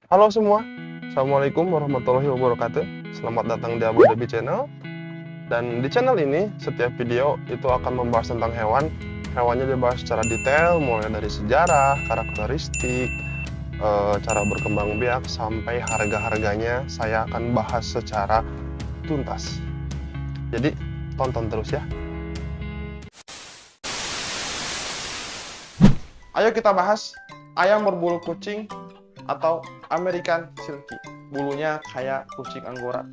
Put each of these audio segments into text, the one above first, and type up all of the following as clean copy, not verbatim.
Halo semua, Assalamualaikum warahmatullahi wabarakatuh. Selamat datang di Abu Dhabi Channel. Dan di channel ini, setiap video itu akan membahas tentang hewan. Hewannya dibahas secara detail, mulai dari sejarah, karakteristik, cara berkembang biak, sampai harga-harganya saya akan bahas secara tuntas. Jadi, tonton terus ya. Ayo kita bahas ayam berbulu kucing atau American Silky. Bulunya kayak kucing Anggora.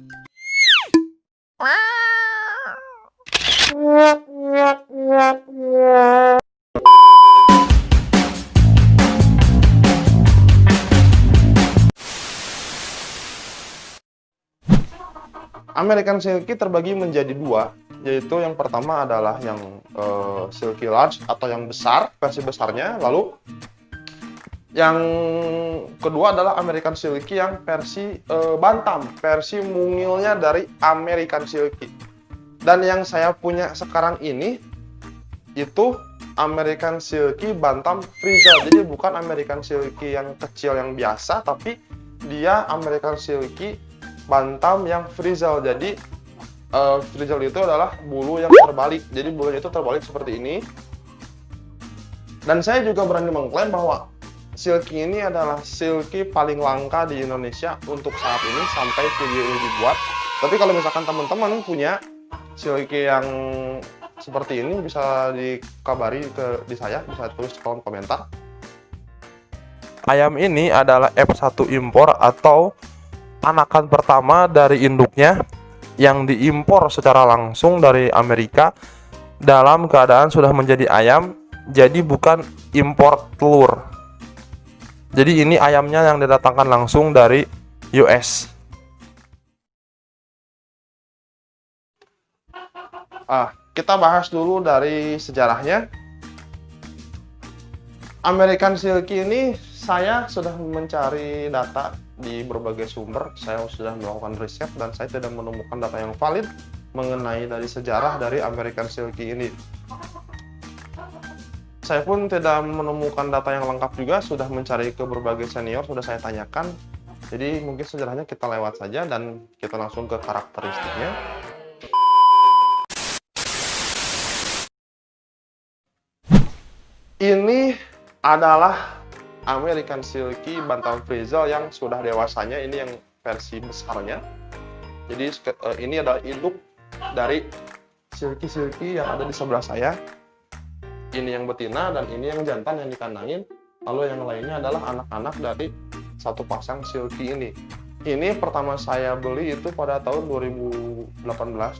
American Silky terbagi menjadi dua, yaitu yang pertama adalah yang Silky Large atau yang besar, versi besarnya. Lalu yang kedua adalah American Silky yang versi bantam, versi mungilnya dari American Silky. Dan yang saya punya sekarang ini itu American Silky bantam Frizzle. Jadi bukan American Silky yang kecil yang biasa, tapi dia American Silky bantam yang Frizzle. Jadi Frizzle itu adalah bulu yang terbalik. Jadi bulunya itu terbalik seperti ini. Dan saya juga berani mengklaim bahwa Silky ini adalah Silky paling langka di Indonesia untuk saat ini sampai video ini dibuat. Tapi kalau misalkan teman-teman punya Silky yang seperti ini, bisa dikabari di saya, bisa tulis di kolom komentar. Ayam ini adalah F1 impor atau anakan pertama dari induknya yang diimpor secara langsung dari Amerika dalam keadaan sudah menjadi ayam, jadi bukan impor telur. Jadi ini ayamnya yang didatangkan langsung dari US. Kita bahas dulu dari sejarahnya. American Silky ini saya sudah mencari data di berbagai sumber. Saya sudah melakukan riset dan saya tidak menemukan data yang valid mengenai dari sejarah dari American Silky ini. Saya pun tidak menemukan data yang lengkap juga, sudah mencari ke berbagai senior, sudah saya tanyakan. Jadi mungkin sejarahnya kita lewat saja dan kita langsung ke karakteristiknya. Ini adalah American Silky bantam Frizzle yang sudah dewasanya, ini yang versi besarnya. Jadi ini adalah induk dari Silky yang ada di sebelah saya. Ini yang betina dan ini yang jantan yang dikandangin. Lalu yang lainnya adalah anak-anak dari satu pasang Silky ini. Ini pertama saya beli itu pada tahun 2018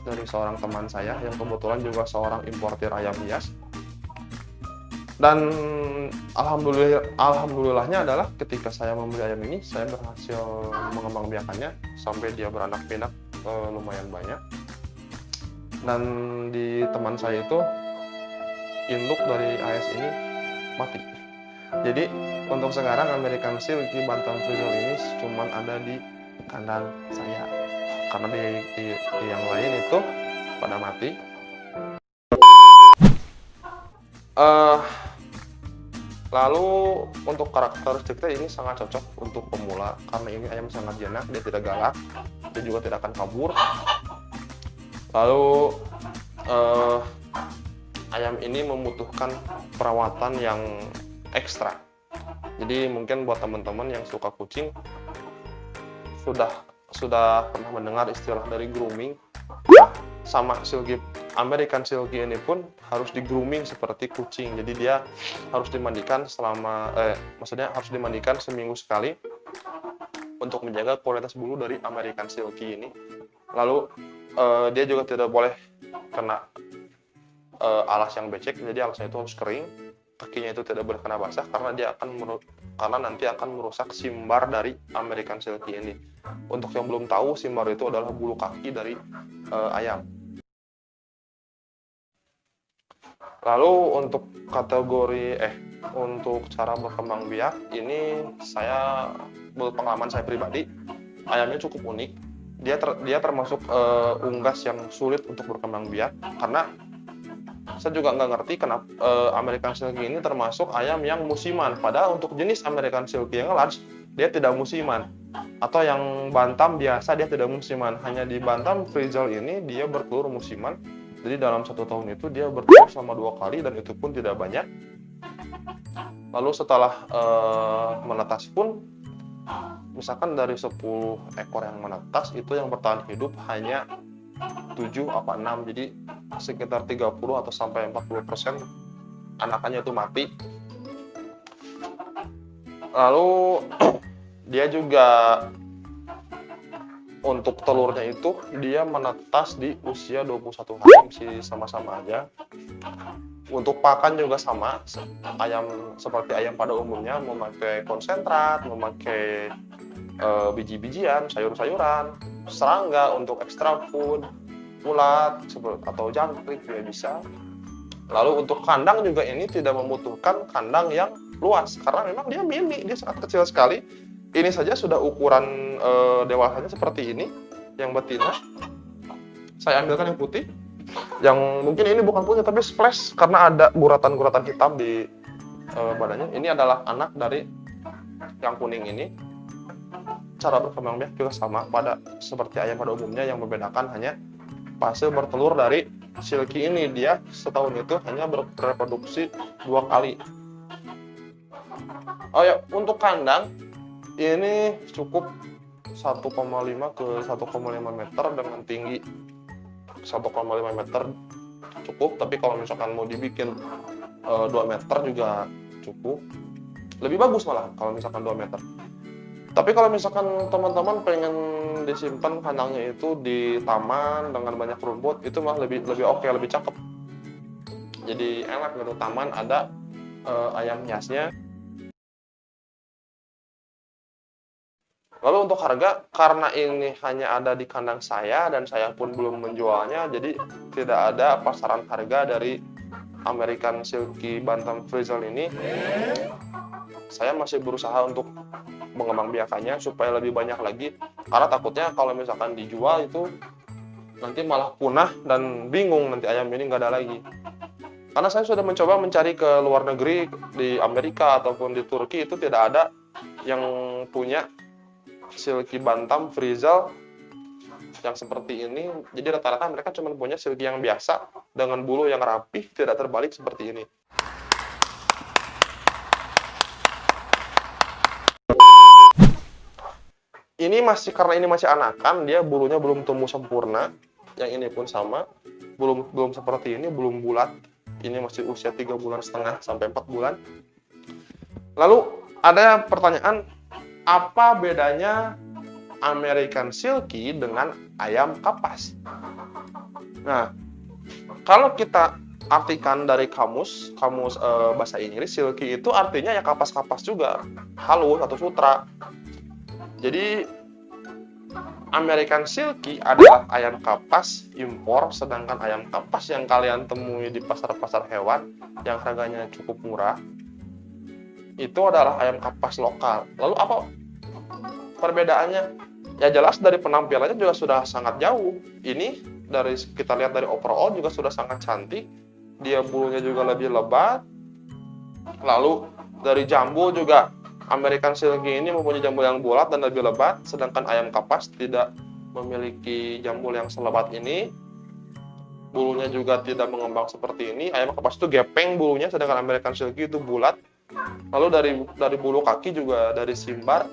dari seorang teman saya yang kebetulan juga seorang importir ayam hias. Dan alhamdulillahnya adalah ketika saya membeli ayam ini, saya berhasil mengembangbiakannya sampai dia beranak pinak lumayan banyak. Dan di teman saya itu induk dari AS ini mati. Jadi untuk sekarang American Silky bantam Frizzle ini cuma ada di kandang saya, karena di yang lain itu pada mati. Lalu untuk karakteristiknya ini sangat cocok untuk pemula karena ini ayam sangat jinak, dia tidak galak, dia juga tidak akan kabur. Lalu ayam ini membutuhkan perawatan yang ekstra. Jadi mungkin buat teman-teman yang suka kucing sudah pernah mendengar istilah dari grooming. Sama Silky American Silky ini pun harus di grooming seperti kucing. Jadi dia harus dimandikan maksudnya harus dimandikan seminggu sekali untuk menjaga kualitas bulu dari American Silky ini. Lalu dia juga tidak boleh kena alas yang becek, jadi alasnya itu harus kering. Kakinya itu tidak boleh kena basah karena nanti akan merusak simbar dari American Silky ini. Untuk yang belum tahu, simbar itu adalah bulu kaki dari ayam. Lalu untuk untuk cara berkembang biak ini pengalaman saya pribadi, ayamnya cukup unik. Dia termasuk unggas yang sulit untuk berkembang biak karena saya juga nggak ngerti kenapa American Silky ini termasuk ayam yang musiman. Padahal untuk jenis American Silky yang large dia tidak musiman. Atau yang Bantam biasa dia tidak musiman. Hanya di Bantam Frizzle ini dia bertelur musiman. Jadi dalam 1 tahun itu dia bertelur selama 2 kali dan itu pun tidak banyak. Lalu setelah menetas pun, misalkan dari 10 ekor yang menetas itu yang bertahan hidup hanya 7 apa 6, jadi sekitar 30 atau sampai 40% anakannya itu mati. Lalu dia juga untuk telurnya itu dia menetas di usia 21 hari, masih sama-sama aja. Untuk pakan juga sama, seperti ayam pada umumnya, memakai konsentrat, memakai biji-bijian, sayur-sayuran, serangga untuk extra food, ulat atau jangkrik juga bisa. Lalu untuk kandang juga ini tidak membutuhkan kandang yang luas karena memang dia mini, dia sangat kecil sekali. Ini saja sudah ukuran dewasanya seperti ini, yang betina. Saya ambilkan yang putih, yang mungkin ini bukan punya tapi splash karena ada guratan-guratan hitam di badannya. Ini adalah anak dari yang kuning ini. Cara berkembang biak juga sama seperti ayam pada umumnya, yang membedakan hanya fase bertelur dari Silky ini. Dia setahun itu hanya bereproduksi 2 kali. Oh ya, untuk kandang ini cukup 1,5 ke 1,5 meter dengan tinggi 1,5 meter cukup, tapi kalau misalkan mau dibikin 2 meter juga cukup. Lebih bagus malah kalau misalkan 2 meter. Tapi kalau misalkan teman-teman pengen disimpan kandangnya itu di taman dengan banyak rumput, itu malah lebih oke, lebih cakep. Jadi enak gitu, taman ada ayam hiasnya. Lalu untuk harga, karena ini hanya ada di kandang saya dan saya pun belum menjualnya, jadi tidak ada pasaran harga dari American Silky Bantam Frizzle ini. Saya masih berusaha untuk mengembangbiakannya supaya lebih banyak lagi, karena takutnya kalau misalkan dijual itu nanti malah punah dan bingung nanti ayam ini nggak ada lagi. Karena saya sudah mencoba mencari ke luar negeri, di Amerika ataupun di Turki, itu tidak ada yang punya Silky Bantam Frizzle yang seperti ini. Jadi rata-rata mereka cuma punya Silky yang biasa dengan bulu yang rapih, tidak terbalik seperti ini. Ini karena ini masih anakan, dia bulunya belum tumbuh sempurna. Yang ini pun sama, belum seperti ini, belum bulat. Ini masih usia 3,5 bulan sampai 4 bulan. Lalu ada pertanyaan, apa bedanya American Silky dengan ayam kapas? Nah, kalau kita artikan dari kamus bahasa Inggris, Silky itu artinya ya kapas-kapas juga, halus atau sutra. Jadi American Silky adalah ayam kapas impor, sedangkan ayam kapas yang kalian temui di pasar-pasar hewan yang harganya cukup murah itu adalah ayam kapas lokal. Lalu apa perbedaannya? Ya jelas dari penampilannya juga sudah sangat jauh. Ini dari kita lihat dari overall juga sudah sangat cantik. Dia bulunya juga lebih lebat. Lalu dari jambu juga American Silky ini mempunyai jambul yang bulat dan lebih lebat, sedangkan ayam kapas tidak memiliki jambul yang selebat ini. Bulunya juga tidak mengembang seperti ini. Ayam kapas itu gepeng bulunya, sedangkan American Silky itu bulat. Lalu dari bulu kaki juga dari simbar,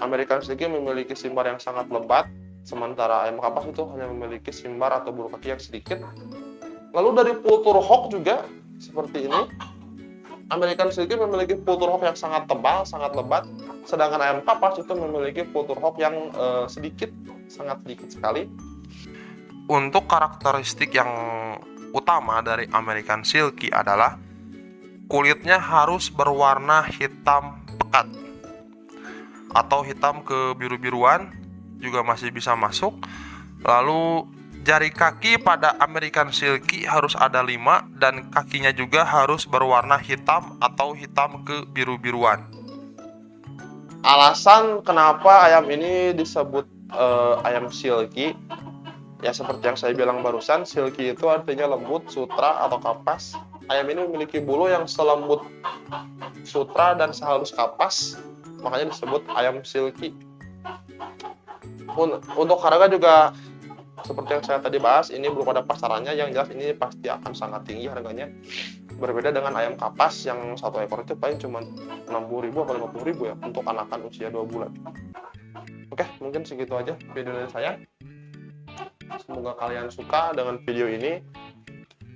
American Silky memiliki simbar yang sangat lebat, sementara ayam kapas itu hanya memiliki simbar atau bulu kaki yang sedikit. Lalu dari kultur hock juga seperti ini. American Silky memiliki kultur hock yang sangat tebal, sangat lebat, sedangkan ayam kapas itu memiliki kultur hock yang sangat sedikit sekali. Untuk karakteristik yang utama dari American Silky adalah kulitnya harus berwarna hitam pekat atau hitam kebiru-biruan juga masih bisa masuk. Lalu jari kaki pada American Silky harus ada 5 dan kakinya juga harus berwarna hitam atau hitam kebiru-biruan. Alasan kenapa ayam ini disebut ayam silky, ya seperti yang saya bilang barusan, silky itu artinya lembut, sutra atau kapas. Ayam ini memiliki bulu yang selembut sutra dan sehalus kapas. makanya disebut ayam silky. Untuk harga juga seperti yang saya tadi bahas, ini belum ada pasarannya, yang jelas ini pasti akan sangat tinggi harganya. Berbeda dengan ayam kapas yang satu ekor itu paling cuma 60.000 atau 50.000 ya untuk anakan usia 2 bulan. Oke, mungkin segitu aja video dari saya. Semoga kalian suka dengan video ini.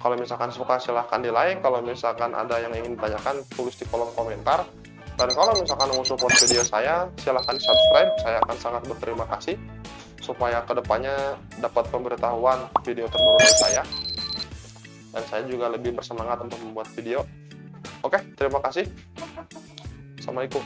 Kalau misalkan suka silahkan di like, kalau misalkan ada yang ingin ditanyakan tulis di kolom komentar. Dan kalau misalkan mau support video saya, silahkan subscribe, saya akan sangat berterima kasih supaya kedepannya dapat pemberitahuan video terbaru dari saya. Dan saya juga lebih bersemangat untuk membuat video. Oke, terima kasih. Assalamualaikum.